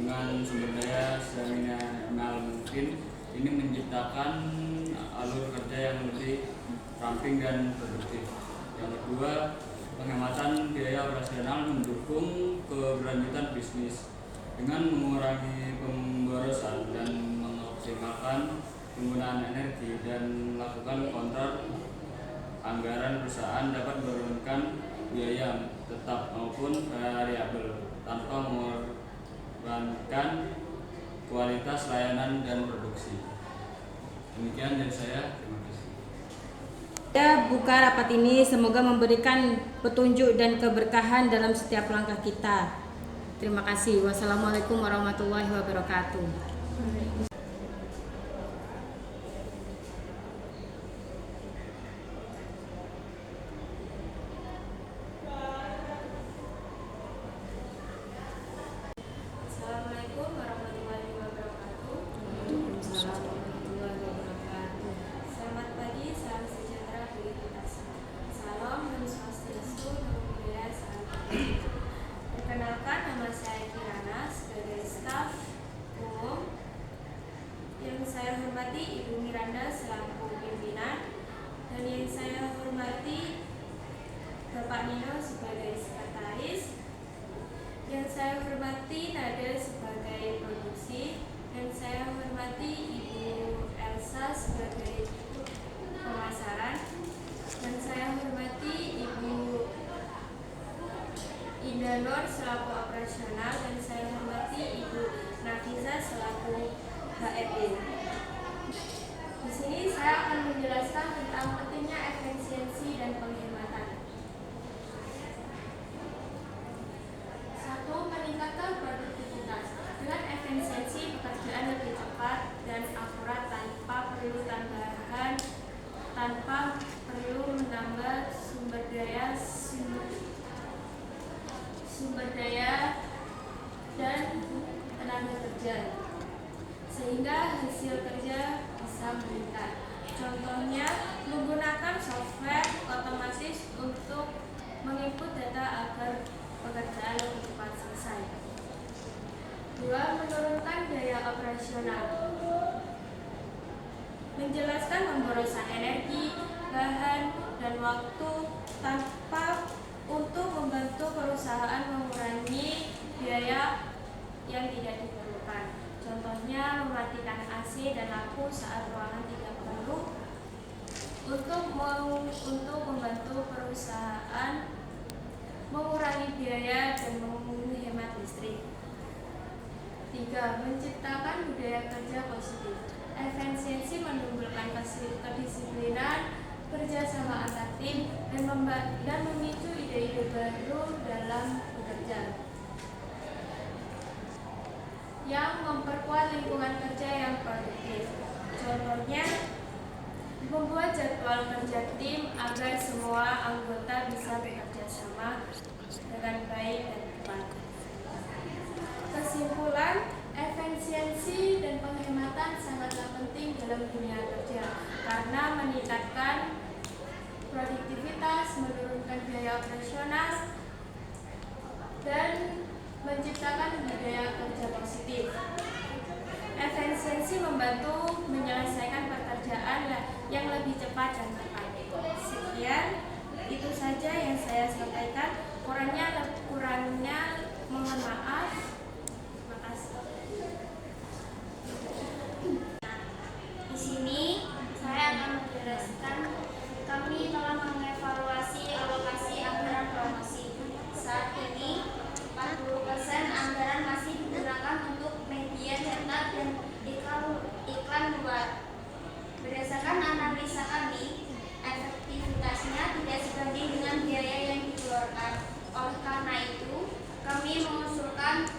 dengan sumber daya seminimal mungkin. Ini menciptakan alur kerja yang lebih ramping dan produktif. Yang kedua, penghematan biaya operasional mendukung keberlanjutan bisnis dengan mengurangi pemborosan dan mengoptimalkan penggunaan energi dan melakukan kontrol anggaran perusahaan dapat menurunkan biaya tetap maupun variabel tanpa mengorbankan kualitas layanan dan produksi. Demikian dari saya, terima kasih. Saya buka rapat ini semoga memberikan petunjuk dan keberkahan dalam setiap langkah kita. Terima kasih. Wassalamualaikum warahmatullahi wabarakatuh. Assalamualaikum warahmatullahi wabarakatuh. Selamat pagi, salam sejahtera bagi kita semua. Salam Om Swastiastu, Namo Buddhaya, Salam Kebajikan. Perkenalkan, nama saya Kirana sebagai staf umum. Yang saya hormati Ibu Miranda selaku pimpinan, dan yang saya hormati Bapak Nino sebagai sekretaris, yang saya hormati Nada sebagai produksi, dan saya hormati Ibu Elsa sebagai pemasaran, dan saya hormati Ibu Indah Nur selaku operasional, dan saya hormati Ibu Nafiza selaku HRD. Di sini saya akan menjelaskan tentang pentingnya efisiensi dan penghematan. Meningkatkan produktivitas. Dengan efisiensi, pekerjaan lebih cepat dan akurat tanpa perlu tambahan, tanpa perlu menambah sumber daya dan tenaga kerja, sehingga hasil kerja bisa meningkat. Contohnya, menggunakan software otomatis untuk menginput data agar pekerjaan lebih cepat selesai. 2. Menurunkan biaya operasional. Menjelaskan pemborosan energi, bahan, dan waktu tanpa untuk membantu perusahaan mengurangi biaya yang tidak diperlukan. Contohnya, mematikan AC dan lampu saat ruangan tidak perlu untuk membantu perusahaan mengurangi biaya dan menghemat listrik. 3. Menciptakan budaya kerja positif. Efisiensi menumbuhkan kedisiplinan, kerjasama antar tim, dan memicu ide-ide baru dalam bekerja, yang memperkuat lingkungan kerja yang produktif. Contohnya, membuat jadwal kerja tim agar semua anggota bisa bekerja sama dengan baik dan tepat. Kesimpulan, efisiensi dan penghematan sangatlah penting dalam dunia kerja karena meningkatkan produktivitas, menurunkan biaya operasional, dan menciptakan budaya kerja positif. Efisiensi membantu menyelesaikan pekerjaan yang lebih cepat dan tepat. Sekian, itu saja yang saya sampaikan. Kurangnya mohon maaf. Terima kasih. Di sini saya akan menjelaskan kami telah mengevaluasi alokasi anggaran promosi. Saat ini 40% anggaran masih digunakan untuk media cetak dan iklan luar. Berdasarkan analisa kami, efektivitasnya tidak sebanding dengan biaya yang dikeluarkan. Oleh karena itu, kami mengusulkan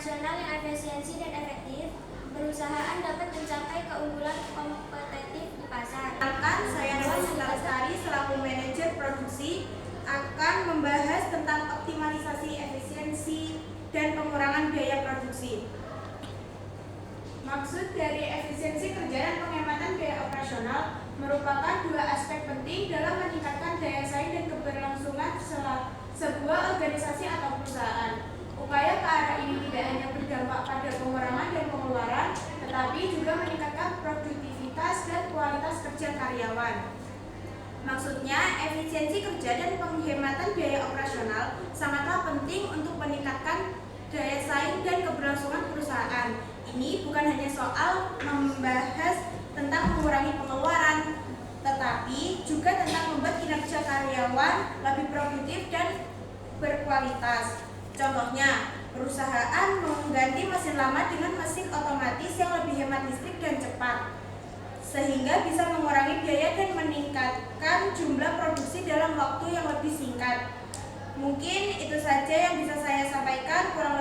operasional yang efisiensi dan efektif, perusahaan dapat mencapai keunggulan kompetitif di pasar. Saya Nova Lestari selaku manajer produksi akan membahas tentang optimalisasi efisiensi dan pengurangan biaya produksi. Maksud dari efisiensi kerja dan penghematan biaya operasional merupakan dua aspek penting dalam meningkatkan daya saing dan keberlangsungan sebuah organisasi atau perusahaan. Upaya ke arah ini tidak hanya berdampak pada pengurangan dan pengeluaran, tetapi juga meningkatkan produktivitas dan kualitas kerja karyawan. Maksudnya, efisiensi kerja dan penghematan biaya operasional sangatlah penting untuk meningkatkan daya saing dan keberlangsungan perusahaan. Ini bukan hanya soal membahas tentang mengurangi pengeluaran, tetapi juga tentang membuat kinerja karyawan lebih produktif dan berkualitas. Contohnya, perusahaan mengganti mesin lama dengan mesin otomatis yang lebih hemat listrik dan cepat, sehingga bisa mengurangi biaya dan meningkatkan jumlah produksi dalam waktu yang lebih singkat. Mungkin itu saja yang bisa saya sampaikan. Kurang